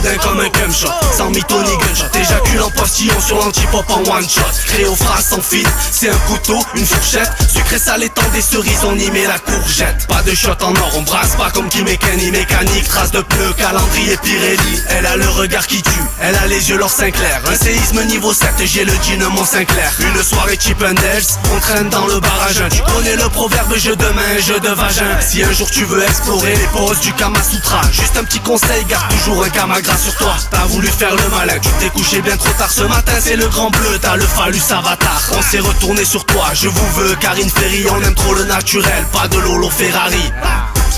soudain comme un cum shot. Sans mytho ni gunshot, éjacule en postillon sur l'antipop en one shot. Créé aux phrases sans fil, c'est un couteau, une fourchette. Sucré salé tant des cerises, on y met la courgette. Pas de shot en or, on brasse pas comme qui mécanique. Trace de pneus, calendrier Pirelli. Elle a le regard qui tue, elle a les yeux l'or Sinclair. Un séisme niveau 7, j'ai le jean Mont Sinclair. Une soirée cheap and Dales, on traîne dans le barrage. Tu connais le proverbe, jeu de main, jeu de vagin. Si un jour tu veux explorer les poses du Kama Sutra, juste un petit conseil, garde toujours un Kamagra sur toi. T'as voulu faire le malin, tu t'es couché bien trop tard. Ce matin c'est le grand bleu, t'as le phallus avatar. On s'est retourné sur toi, je vous veux Karine Ferry. On aime trop le naturel, pas de Lolo Ferrari.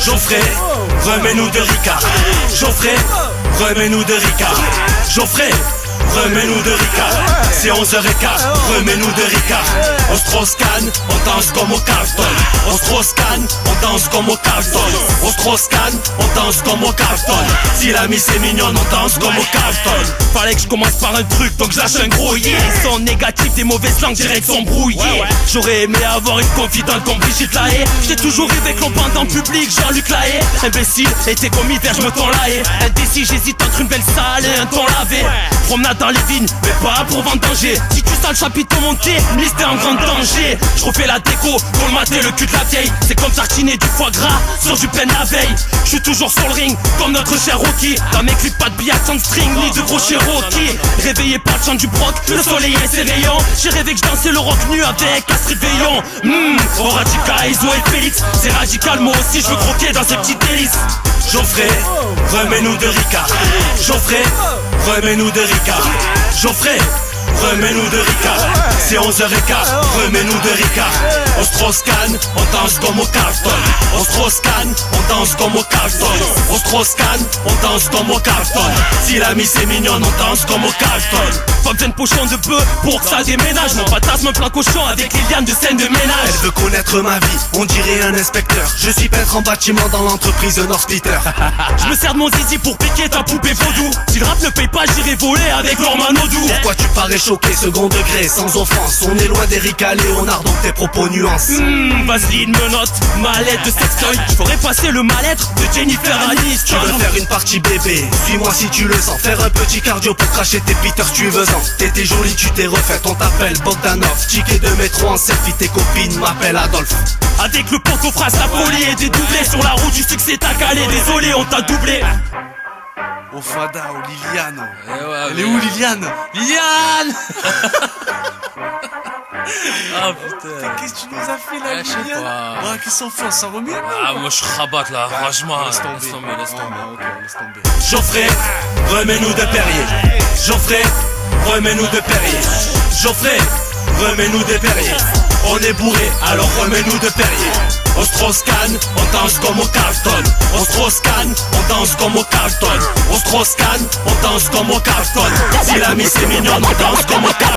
Geoffrey, remets-nous de Ricard. Geoffrey, remets-nous de Ricard. Geoffrey, remets-nous de Ricard. C'est 11h15, remets-nous de Ricard. On Strauss-Kahn, on danse comme au Carlton. On Strauss-Kahn, on danse comme au Carlton. On Strauss-Kahn, on danse comme au Carlton. Si l'ami c'est mignon, on danse comme au Carlton. Fallait que je commence par un truc, donc je lâche un gros yeah. Ils sont négatifs, des mauvaises langues, direct sont brouillées. J'aurais aimé avoir une confidente comme Brigitte Lahaye. J'ai toujours rêvé que l'on pende en public, Jean-Luc Lahaye. Imbécile, été comme hiver, je me tends la haie. Indécis, j'hésite entre une belle salle et un ton lavé. Promenade dans les vignes, mais pas pour vendre danger. Si tu sens le chapiteau monter, liste est en grand danger. Je refais la déco pour le mater, le cul de la vieille. C'est comme tartiner du foie gras sur du pain la veille. Je suis toujours sur le ring, comme notre cher Rocky. Dans mes clips, pas de billets sans string, ni de gros Cherokee. Réveillé par le chant du broc, le soleil et ses rayons. J'ai rêvé que je dansais le rock nu avec Astrid Veillon. Oh radical, Iso et Félix. C'est radical, moi aussi je veux croquer dans ces petites délices. Geoffrey, remets-nous de Ricard. Geoffrey, remets-nous de Ricard. Geoffrey, remets-nous de Ricard. C'est 11h15, remets-nous de Ricard. On Strauss-Kahn, on danse comme au Carlton. On Strauss-Kahn, on danse comme au Carlton. On Strauss-Kahn, on danse comme au Carlton. Si l'ami c'est mignon, on danse comme au Carlton. Pas besoin de pochon de bœuf pour que ça déménage. Mon patasme un plein cochon avec Liliane de scène de ménage. Elle veut connaître ma vie, on dirait un inspecteur. Je suis peintre en bâtiment dans l'entreprise North Splitter. Je me sers de mon zizi pour piquer ta poupée vaudou. Si le rap ne paye pas, j'irai voler avec Norman Odou. Pourquoi tu parais choqué, second degré, sans offense. On est loin d'Erika Léonard, donc tes propos nuances. Vaseline me note, mallette de sextoy. J'aurais passé le mal-être de Jennifer Aniston. Tu veux faire une partie bébé, suis-moi si tu le sens. Faire un petit cardio pour cracher tes Peters, tu veux en. T'étais jolie, tu t'es refaite, on t'appelle Bogdanov. Ticket de métro en selfie, tes copines m'appellent Adolphe. Avec le poteau phrase, la folie est dédoublée. Sur la route du succès t'as calé, désolé on t'a doublé. Au Fada, au Liliane. Elle est où Liliane? Liliane. Ah putain. Qu'est-ce que tu nous as fait là, Je sais Liliane? pas. Ouais, qu'est-ce qu'on fait? On s'en remet? Ah moi je rabatte là, franchement. Laisse tomber. Laisse tomber, laisse tomber. Ok, laisse tomber. Geoffrey, remets-nous de Perrier. Geoffrey, remets-nous de Perrier. Geoffrey, remets-nous de Perrier. On est bourré, alors remets-nous de Perrier. On Strauss-Kahn, on danse comme au Carlton. On Strauss-Kahn, on danse comme au Carlton. On Strauss-Kahn, on danse comme au Carlton. Si l'ami c'est mignon, on danse comme au Carlton.